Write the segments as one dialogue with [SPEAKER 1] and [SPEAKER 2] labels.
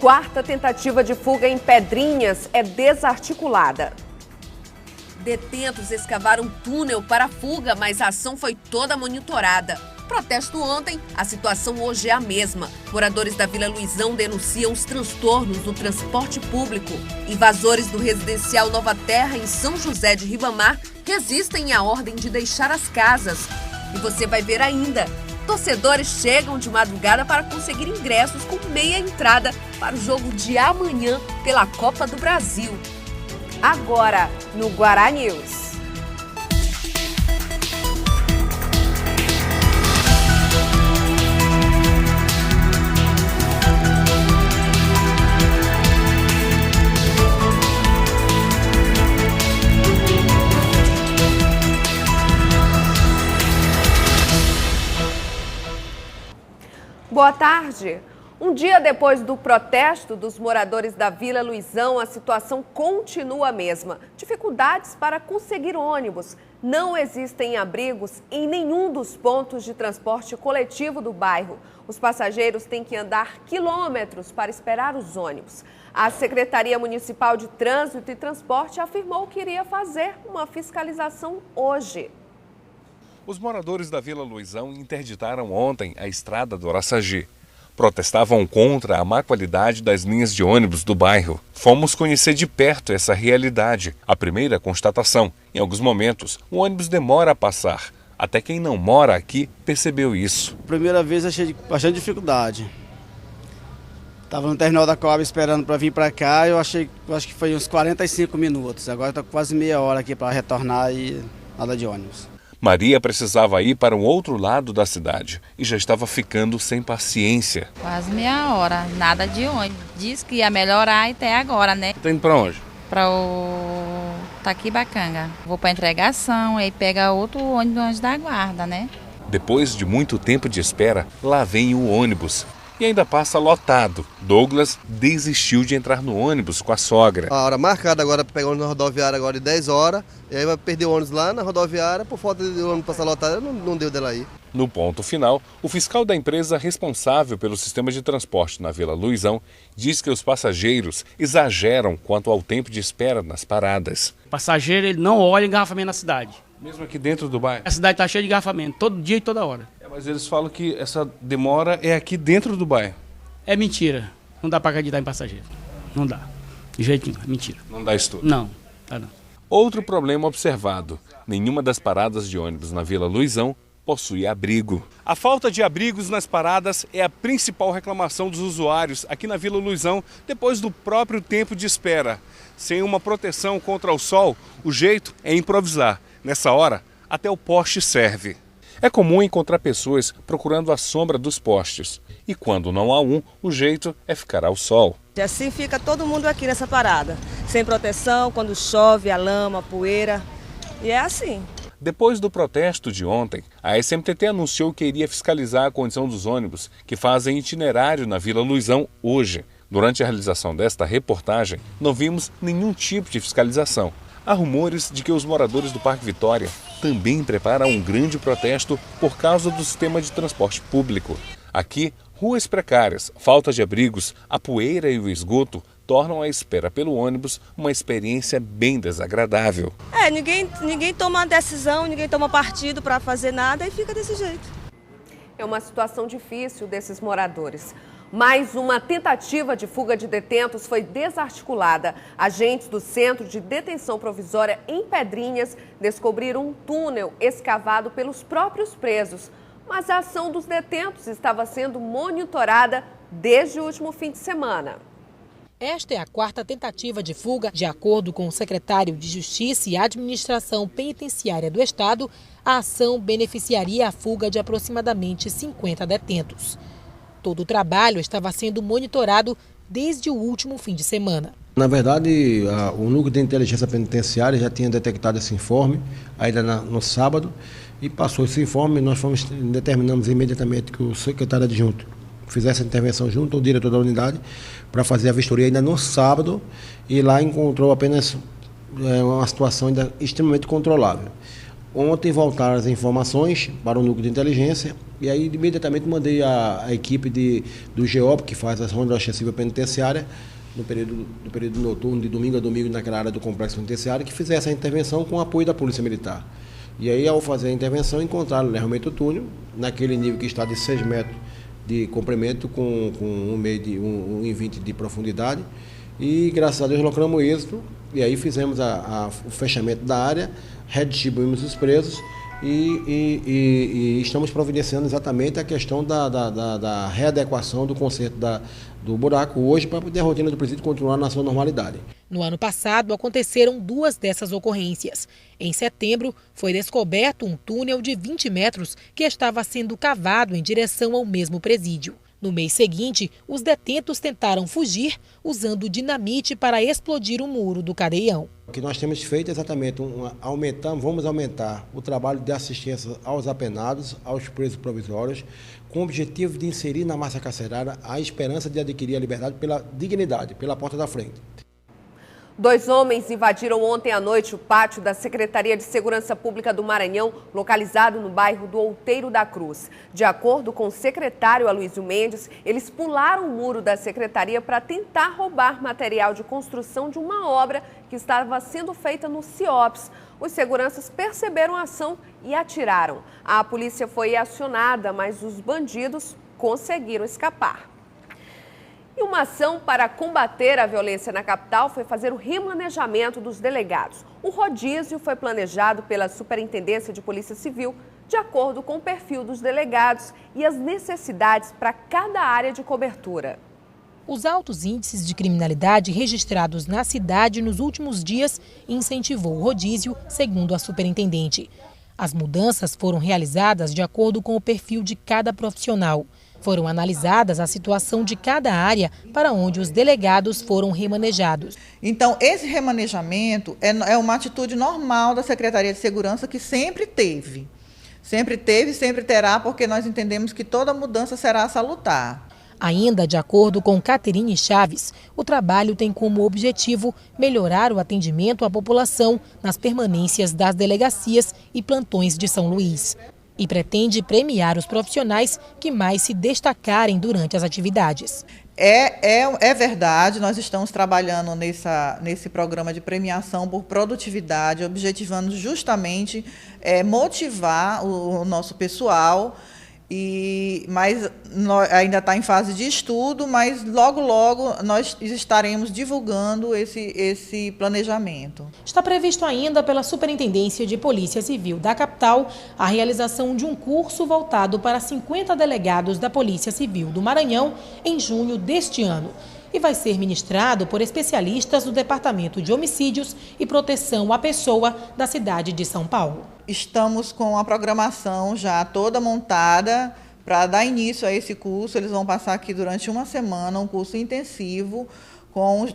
[SPEAKER 1] quarta tentativa de fuga em Pedrinhas é desarticulada. Detentos escavaram um túnel para a fuga, mas a ação foi toda monitorada. Protesto ontem, a situação hoje é a mesma. Moradores da Vila Luizão denunciam os transtornos no transporte público. Invasores do residencial Nova Terra, em São José de Ribamar, resistem à ordem de deixar as casas. E você vai ver ainda, torcedores chegam de madrugada para conseguir ingressos com meia entrada para o jogo de amanhã pela Copa do Brasil. Agora, no Guará News. Boa tarde. Um dia depois do protesto dos moradores da Vila Luizão, a situação continua a mesma. Dificuldades para conseguir ônibus. Não existem abrigos em nenhum dos pontos de transporte coletivo do bairro. Os passageiros têm que andar quilômetros para esperar os ônibus. A Secretaria Municipal de Trânsito e Transporte afirmou que iria fazer uma fiscalização hoje.
[SPEAKER 2] Os moradores da Vila Luizão interditaram ontem a estrada do Araçagi. Protestavam contra a má qualidade das linhas de ônibus do bairro. Fomos conhecer de perto essa realidade. A primeira constatação: em alguns momentos, o ônibus demora a passar. Até quem não mora aqui percebeu isso.
[SPEAKER 3] Primeira vez achei bastante dificuldade. Estava no terminal da Coab esperando para vir para cá, eu acho que foi uns 45 minutos. Agora está quase meia hora aqui para retornar e nada de ônibus.
[SPEAKER 2] Maria precisava ir para um outro lado da cidade e já estava ficando sem paciência.
[SPEAKER 4] Quase meia hora, nada de ônibus. Diz que ia melhorar até agora, né?
[SPEAKER 2] Está indo para onde?
[SPEAKER 4] Para o Taquibacanga. Vou para a entregação, aí pega outro ônibus antes da guarda, né?
[SPEAKER 2] Depois de muito tempo de espera, lá vem o ônibus. E ainda passa lotado. Douglas desistiu de entrar no ônibus com a sogra.
[SPEAKER 5] A hora marcada agora para pegar o ônibus na rodoviária agora de 10 horas. E aí vai perder o ônibus lá na rodoviária. Por falta de ônibus passar lotado, não deu dela aí.
[SPEAKER 2] No ponto final, o fiscal da empresa responsável pelo sistema de transporte na Vila Luizão diz que os passageiros exageram quanto ao tempo de espera nas paradas.
[SPEAKER 6] O passageiro ele não olha engarrafamento na cidade.
[SPEAKER 2] Mesmo aqui dentro do bairro?
[SPEAKER 6] A cidade está cheia de engarrafamento, todo dia e toda hora.
[SPEAKER 2] Mas eles falam que essa demora é aqui dentro do bairro.
[SPEAKER 6] É mentira. Não dá para acreditar em passageiro. Não dá. De jeito nenhum. É mentira.
[SPEAKER 2] Não dá estudo?
[SPEAKER 6] Não. Dá não.
[SPEAKER 2] Outro problema observado. Nenhuma das paradas de ônibus na Vila Luizão possui abrigo. A falta de abrigos nas paradas é a principal reclamação dos usuários aqui na Vila Luizão depois do próprio tempo de espera. Sem uma proteção contra o sol, o jeito é improvisar. Nessa hora, até o poste serve. É comum encontrar pessoas procurando a sombra dos postes. E quando não há um, o jeito é ficar ao sol.
[SPEAKER 7] E assim fica todo mundo aqui nessa parada. Sem proteção, quando chove, a lama, a poeira. E é assim.
[SPEAKER 2] Depois do protesto de ontem, a SMTT anunciou que iria fiscalizar a condição dos ônibus que fazem itinerário na Vila Luizão hoje. Durante a realização desta reportagem, não vimos nenhum tipo de fiscalização. Há rumores de que os moradores do Parque Vitória também preparam um grande protesto por causa do sistema de transporte público. Aqui, ruas precárias, falta de abrigos, a poeira e o esgoto tornam a espera pelo ônibus uma experiência bem desagradável.
[SPEAKER 7] Ninguém toma decisão, ninguém toma partido para fazer nada e fica desse jeito.
[SPEAKER 1] É uma situação difícil desses moradores. Mais uma tentativa de fuga de detentos foi desarticulada. Agentes do Centro de Detenção Provisória em Pedrinhas descobriram um túnel escavado pelos próprios presos. Mas a ação dos detentos estava sendo monitorada desde o último fim de semana.
[SPEAKER 8] Esta é a quarta tentativa de fuga. De acordo com o secretário de Justiça e Administração Penitenciária do Estado, a ação beneficiaria a fuga de aproximadamente 50 detentos. Todo o trabalho estava sendo monitorado desde o último fim de semana.
[SPEAKER 9] Na verdade, o Núcleo de Inteligência Penitenciária já tinha detectado esse informe ainda no sábado e passou esse informe. Nós determinamos imediatamente que o secretário adjunto fizesse a intervenção junto ao diretor da unidade para fazer a vistoria ainda no sábado e lá encontrou apenas uma situação ainda extremamente controlável. Ontem voltaram as informações para o núcleo de inteligência e aí imediatamente mandei a equipe do GEOP, que faz as rondas ostensiva penitenciária, no período noturno, de domingo a domingo, naquela área do complexo penitenciário, que fizesse a intervenção com o apoio da Polícia Militar. E aí, ao fazer a intervenção, encontraram realmente o túnel, naquele nível que está de 6 metros de comprimento, com 1,20 de profundidade. E, graças a Deus, logramos êxito. E aí fizemos o fechamento da área, redistribuímos os presos e estamos providenciando exatamente a questão da readequação do conserto do buraco hoje, para poder a rotina do presídio continuar na sua normalidade.
[SPEAKER 8] No ano passado, aconteceram 2 dessas ocorrências. Em setembro, foi descoberto um túnel de 20 metros que estava sendo cavado em direção ao mesmo presídio. No mês seguinte, os detentos tentaram fugir usando dinamite para explodir o muro do cadeião.
[SPEAKER 9] O que nós temos feito é exatamente vamos aumentar o trabalho de assistência aos apenados, aos presos provisórios, com o objetivo de inserir na massa carcerária a esperança de adquirir a liberdade pela dignidade, pela porta da frente.
[SPEAKER 1] 2 homens invadiram ontem à noite o pátio da Secretaria de Segurança Pública do Maranhão, localizado no bairro do Outeiro da Cruz. De acordo com o secretário Aloysio Mendes, eles pularam o muro da secretaria para tentar roubar material de construção de uma obra que estava sendo feita no CIOPS. Os seguranças perceberam a ação e atiraram. A polícia foi acionada, mas os bandidos conseguiram escapar. E uma ação para combater a violência na capital foi fazer o remanejamento dos delegados. O rodízio foi planejado pela Superintendência de Polícia Civil, de acordo com o perfil dos delegados e as necessidades para cada área de cobertura.
[SPEAKER 8] Os altos índices de criminalidade registrados na cidade nos últimos dias incentivou o rodízio, segundo a superintendente. As mudanças foram realizadas de acordo com o perfil de cada profissional. Foram analisadas a situação de cada área para onde os delegados foram remanejados.
[SPEAKER 10] Então, esse remanejamento é uma atitude normal da Secretaria de Segurança, que sempre teve. Sempre teve e sempre terá, porque nós entendemos que toda mudança será salutar.
[SPEAKER 8] Ainda de acordo com Caterine Chaves, o trabalho tem como objetivo melhorar o atendimento à população nas permanências das delegacias e plantões de São Luís. E pretende premiar os profissionais que mais se destacarem durante as atividades.
[SPEAKER 10] É verdade, nós estamos trabalhando nesse programa de premiação por produtividade, objetivando justamente motivar o nosso pessoal. Mas ainda está em fase de estudo, mas logo nós estaremos divulgando esse planejamento.
[SPEAKER 8] Está previsto ainda pela Superintendência de Polícia Civil da capital a realização de um curso voltado para 50 delegados da Polícia Civil do Maranhão em junho deste ano. E vai ser ministrado por especialistas do Departamento de Homicídios e Proteção à Pessoa da cidade de São Paulo.
[SPEAKER 10] Estamos com a programação já toda montada para dar início a esse curso. Eles vão passar aqui durante uma semana, um curso intensivo com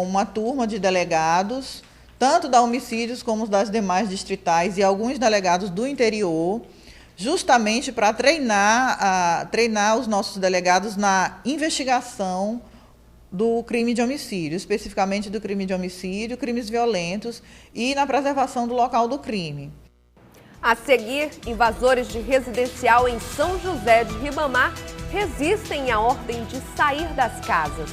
[SPEAKER 10] uma turma de delegados, tanto da Homicídios como das demais distritais e alguns delegados do interior, justamente para treinar os nossos delegados na investigação do crime de homicídio, especificamente do crime de homicídio, crimes violentos e na preservação do local do crime.
[SPEAKER 1] A seguir, invasores de residencial em São José de Ribamar resistem à ordem de sair das casas.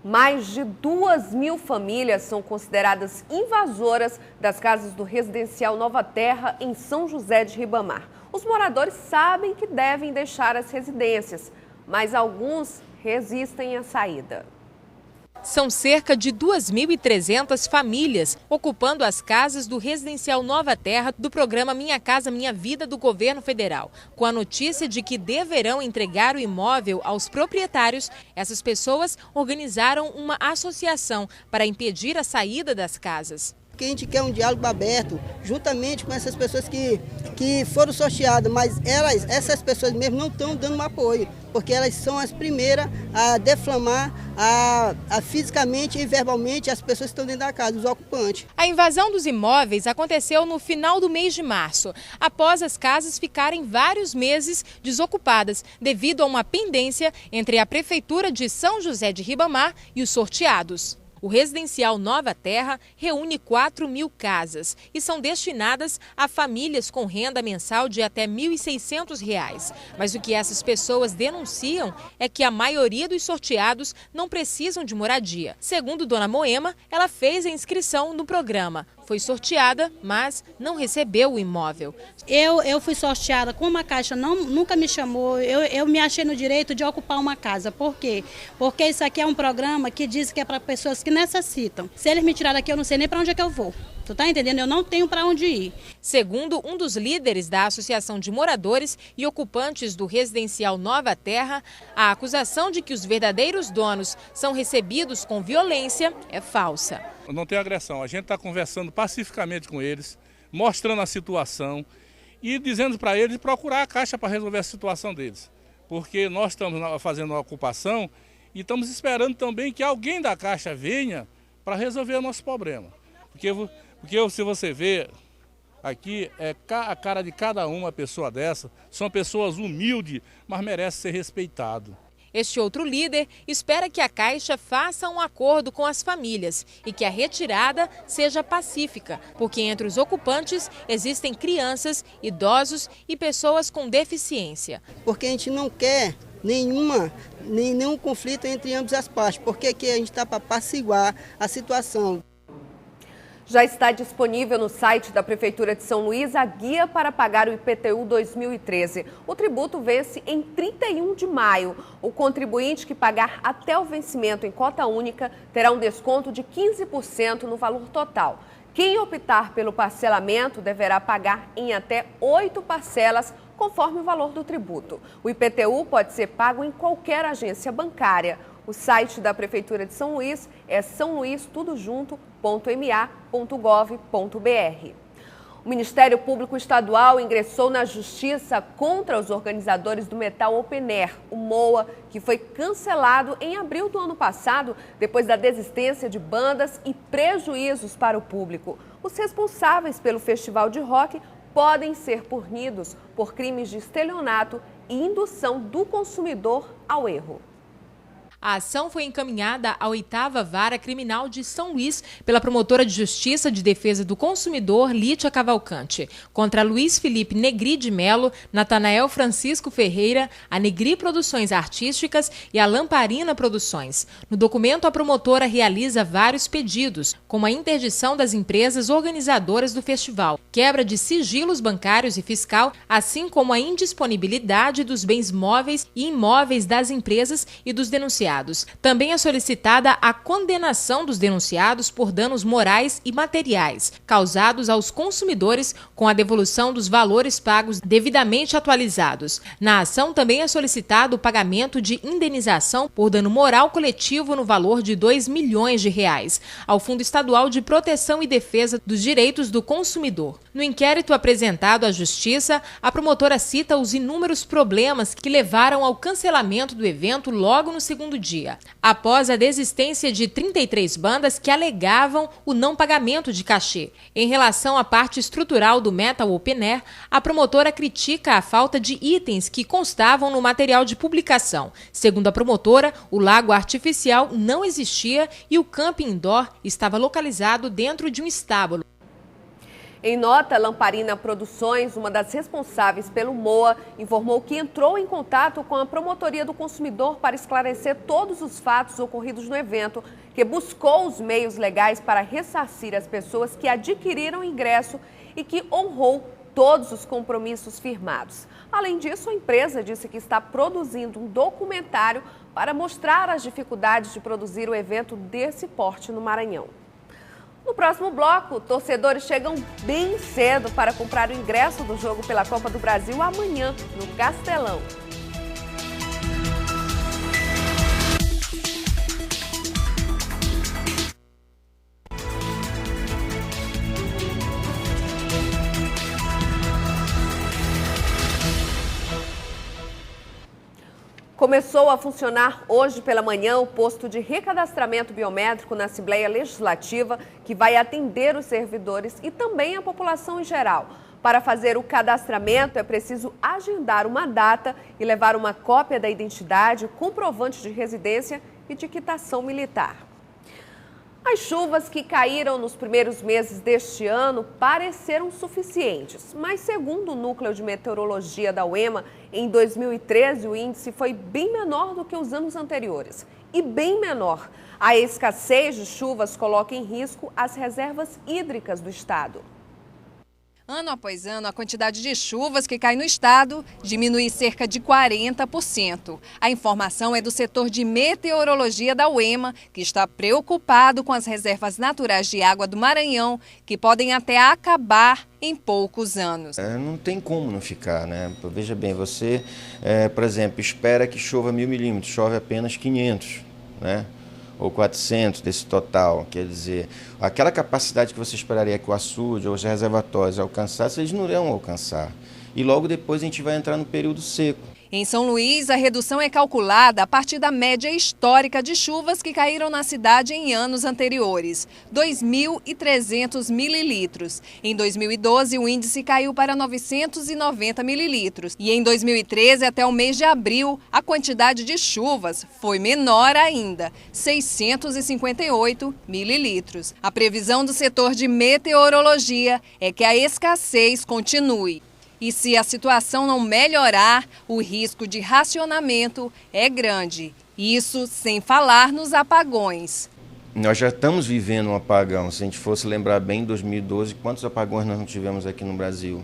[SPEAKER 1] Mais de 2.000 famílias são consideradas invasoras das casas do residencial Nova Terra, em São José de Ribamar. Os moradores sabem que devem deixar as residências, mas alguns resistem à saída.
[SPEAKER 11] São cerca de 2.300 famílias ocupando as casas do residencial Nova Terra do programa Minha Casa Minha Vida do governo federal. Com a notícia de que deverão entregar o imóvel aos proprietários, essas pessoas organizaram uma associação para impedir a saída das casas.
[SPEAKER 12] porque a gente quer um diálogo aberto, juntamente com essas pessoas que foram sorteadas, mas essas pessoas mesmo não estão dando um apoio, porque elas são as primeiras a defamar fisicamente e verbalmente as pessoas que estão dentro da casa, os ocupantes.
[SPEAKER 11] A invasão dos imóveis aconteceu no final do mês de março, após as casas ficarem vários meses desocupadas, devido a uma pendência entre a Prefeitura de São José de Ribamar e os sorteados. O residencial Nova Terra reúne 4.000 casas e são destinadas a famílias com renda mensal de até R$ 1.600. Mas o que essas pessoas denunciam é que a maioria dos sorteados não precisam de moradia. Segundo Dona Moema, ela fez a inscrição no programa. Foi sorteada, mas não recebeu o imóvel.
[SPEAKER 13] Eu fui sorteada, como a Caixa nunca me chamou, eu me achei no direito de ocupar uma casa. Por quê? Porque isso aqui é um programa que diz que é para pessoas que necessitam. Se eles me tirarem daqui, eu não sei nem para onde é que eu vou. Tu tá entendendo? Eu não tenho para onde ir.
[SPEAKER 11] Segundo um dos líderes da Associação de Moradores e Ocupantes do Residencial Nova Terra, a acusação de que os verdadeiros donos são recebidos com violência é falsa.
[SPEAKER 14] Não tem agressão, a gente está conversando pacificamente com eles, mostrando a situação e dizendo para eles procurar a Caixa para resolver a situação deles. Porque nós estamos fazendo uma ocupação e estamos esperando também que alguém da Caixa venha para resolver o nosso problema. Porque se você ver aqui, é a cara de cada uma pessoa dessa, são pessoas humildes, mas merecem ser respeitadas.
[SPEAKER 11] Este outro líder espera que a Caixa faça um acordo com as famílias e que a retirada seja pacífica, porque entre os ocupantes existem crianças, idosos e pessoas com deficiência.
[SPEAKER 12] Porque a gente não quer nenhum conflito entre ambas as partes, porque aqui a gente está para apaciguar a situação.
[SPEAKER 1] Já está disponível no site da Prefeitura de São Luís a guia para pagar o IPTU 2013. O tributo vence em 31 de maio. O contribuinte que pagar até o vencimento em cota única terá um desconto de 15% no valor total. Quem optar pelo parcelamento deverá pagar em até 8 parcelas, conforme o valor do tributo. O IPTU pode ser pago em qualquer agência bancária. O site da Prefeitura de São Luís é saoluistudojunto.ma.gov.br. O Ministério Público Estadual ingressou na Justiça contra os organizadores do Metal Open Air, o MOA, que foi cancelado em abril do ano passado, depois da desistência de bandas e prejuízos para o público. Os responsáveis pelo festival de rock podem ser punidos por crimes de estelionato e indução do consumidor ao erro.
[SPEAKER 11] A ação foi encaminhada à 8ª Vara Criminal de São Luís pela promotora de Justiça de Defesa do Consumidor, Lítia Cavalcante, contra Luiz Felipe Negri de Melo, Natanael Francisco Ferreira, a Negri Produções Artísticas e a Lamparina Produções. No documento, a promotora realiza vários pedidos, como a interdição das empresas organizadoras do festival, quebra de sigilos bancários e fiscal, assim como a indisponibilidade dos bens móveis e imóveis das empresas e dos denunciados. Também é solicitada a condenação dos denunciados por danos morais e materiais causados aos consumidores com a devolução dos valores pagos devidamente atualizados. Na ação também é solicitado o pagamento de indenização por dano moral coletivo no valor de R$ 2 milhões ao Fundo Estadual de Proteção e Defesa dos Direitos do Consumidor. No inquérito apresentado à Justiça, a promotora cita os inúmeros problemas que levaram ao cancelamento do evento logo no segundo dia, após a desistência de 33 bandas que alegavam o não pagamento de cachê. Em relação à parte estrutural do Metal Open Air, a promotora critica a falta de itens que constavam no material de publicação. Segundo a promotora, o lago artificial não existia e o camping indoor estava localizado dentro de um estábulo.
[SPEAKER 1] Em nota, Lamparina Produções, uma das responsáveis pelo MOA, informou que entrou em contato com a Promotoria do Consumidor para esclarecer todos os fatos ocorridos no evento, que buscou os meios legais para ressarcir as pessoas que adquiriram ingresso e que honrou todos os compromissos firmados. Além disso, a empresa disse que está produzindo um documentário para mostrar as dificuldades de produzir o evento desse porte no Maranhão. No próximo bloco, torcedores chegam bem cedo para comprar o ingresso do jogo pela Copa do Brasil amanhã, no Castelão. Começou a funcionar hoje pela manhã o posto de recadastramento biométrico na Assembleia Legislativa, que vai atender os servidores e também a população em geral. Para fazer o cadastramento é preciso agendar uma data e levar uma cópia da identidade, comprovante de residência e de quitação militar. As chuvas que caíram nos primeiros meses deste ano pareceram suficientes, mas segundo o Núcleo de Meteorologia da UEMA, em 2013 o índice foi bem menor do que os anos anteriores. E bem menor. A escassez de chuvas coloca em risco as reservas hídricas do estado.
[SPEAKER 15] Ano após ano, a quantidade de chuvas que cai no estado diminui cerca de 40%. A informação é do setor de meteorologia da UEMA, que está preocupado com as reservas naturais de água do Maranhão, que podem até acabar em poucos anos.
[SPEAKER 16] Não tem como não ficar, né? Veja bem, você, por exemplo, espera que chova 1000 milímetros, chove apenas 500, né? Ou 400 desse total, quer dizer, aquela capacidade que você esperaria que o açude ou os reservatórios alcançassem, eles não irão alcançar. E logo depois a gente vai entrar no período seco.
[SPEAKER 15] Em São Luís, a redução é calculada a partir da média histórica de chuvas que caíram na cidade em anos anteriores, 2.300 mililitros. Em 2012, o índice caiu para 990 mililitros. E em 2013, até o mês de abril, a quantidade de chuvas foi menor ainda, 658 mililitros. A previsão do setor de meteorologia é que a escassez continue. E se a situação não melhorar, o risco de racionamento é grande. Isso sem falar nos apagões.
[SPEAKER 16] Nós já estamos vivendo um apagão. Se a gente fosse lembrar bem, em 2012, quantos apagões nós não tivemos aqui no Brasil?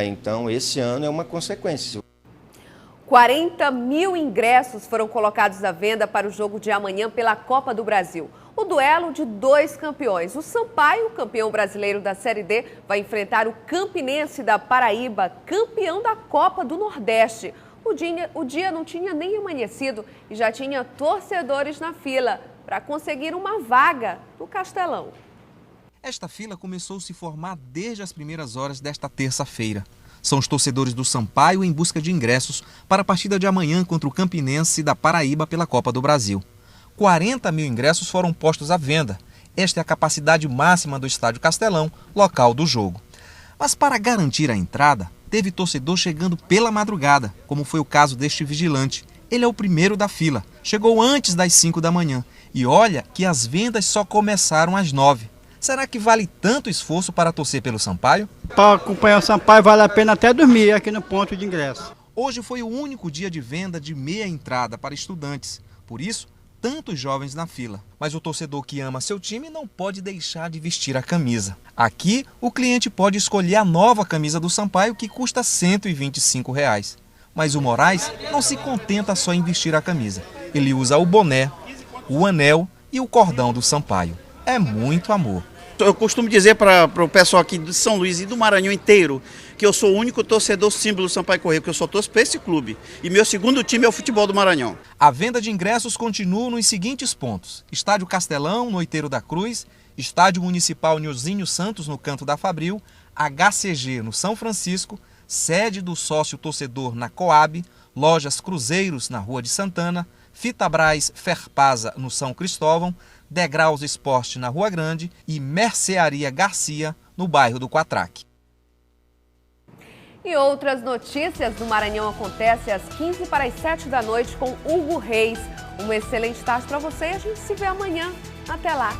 [SPEAKER 16] Então, esse ano é uma consequência.
[SPEAKER 1] 40 mil ingressos foram colocados à venda para o jogo de amanhã pela Copa do Brasil. O duelo de dois campeões. O Sampaio, campeão brasileiro da Série D, vai enfrentar o Campinense da Paraíba, campeão da Copa do Nordeste. O dia não tinha nem amanhecido e já tinha torcedores na fila para conseguir uma vaga no Castelão.
[SPEAKER 17] Esta fila começou a se formar desde as primeiras horas desta terça-feira. São os torcedores do Sampaio em busca de ingressos para a partida de amanhã contra o Campinense da Paraíba pela Copa do Brasil. 40 mil ingressos foram postos à venda. Esta é a capacidade máxima do Estádio Castelão, local do jogo. Mas para garantir a entrada, teve torcedor chegando pela madrugada, como foi o caso deste vigilante. Ele é o primeiro da fila, chegou antes das 5 da manhã. E olha que as vendas só começaram às 9. Será que vale tanto esforço para torcer pelo Sampaio?
[SPEAKER 3] Para acompanhar o Sampaio vale a pena até dormir aqui no ponto de ingresso.
[SPEAKER 17] Hoje foi o único dia de venda de meia entrada para estudantes. Por isso, tantos jovens na fila. Mas o torcedor que ama seu time não pode deixar de vestir a camisa. Aqui, o cliente pode escolher a nova camisa do Sampaio, que custa R$ 125. Mas o Moraes não se contenta só em vestir a camisa. Ele usa o boné, o anel e o cordão do Sampaio. É muito amor.
[SPEAKER 18] Eu costumo dizer para o pessoal aqui de São Luís e do Maranhão inteiro que eu sou o único torcedor símbolo do Sampaio Corrêa, porque eu só torço para esse clube. E meu segundo time é o futebol do Maranhão.
[SPEAKER 17] A venda de ingressos continua nos seguintes pontos: Estádio Castelão, no Outeiro da Cruz, Estádio Municipal Nilzinho Santos, no Canto da Fabril, HCG, no São Francisco, sede do sócio torcedor na Coab, Lojas Cruzeiros, na Rua de Santana, Fitabras Ferpasa, no São Cristóvão, Degraus Esporte, na Rua Grande e Mercearia Garcia, no bairro do Quatraque.
[SPEAKER 1] E outras notícias do Maranhão acontecem às 15 para as 7 da noite com Hugo Reis. Uma excelente tarde para você e a gente se vê amanhã. Até lá!